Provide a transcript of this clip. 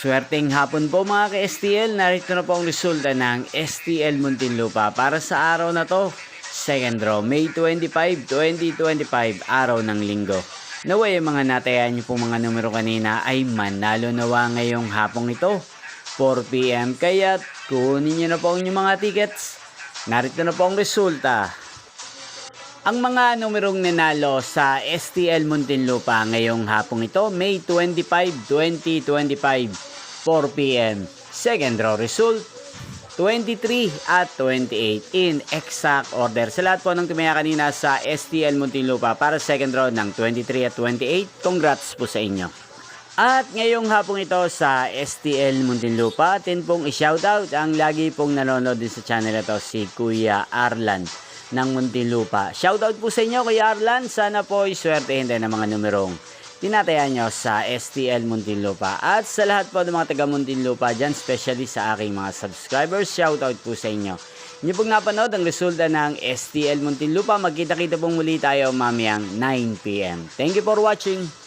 Swerteng hapon po mga ka-STL, narito na po ang resulta ng STL Muntinlupa para sa araw na to, second draw, May 25, 2025, araw ng linggo. Naway ang mga natayan niyo pong mga numero kanina ay manalo nawa ngayong hapong ito, 4 PM, kaya kunin niyo na po ang inyong mga tickets. Narito na po ang resulta. Ang mga numerong nanalo sa STL Muntinlupa ngayong hapong ito, May 25, 2025, 4 PM. Second draw result, 23 at 28 in exact order. Sa lahat po ng tumaya kanina sa STL Muntinlupa para second draw ng 23 at 28, congrats po sa inyo. At ngayong hapong ito sa STL Muntinlupa, atin pong i-shoutout ang lagi pong nanonood din sa channel ito, si Kuya Arlan ng Muntinlupa. Shoutout po sa inyo Kuya Arlan, sana po iswertehin din ang mga numerong tinatayan nyo sa STL Muntinlupa. At sa lahat po ng mga taga Muntinlupa dyan, especially sa aking mga subscribers, shoutout po sa inyo. Inyo pong napanood ang resulta ng STL Muntinlupa. Magkita-kita pong muli tayo mamayang 9 PM. Thank you for watching.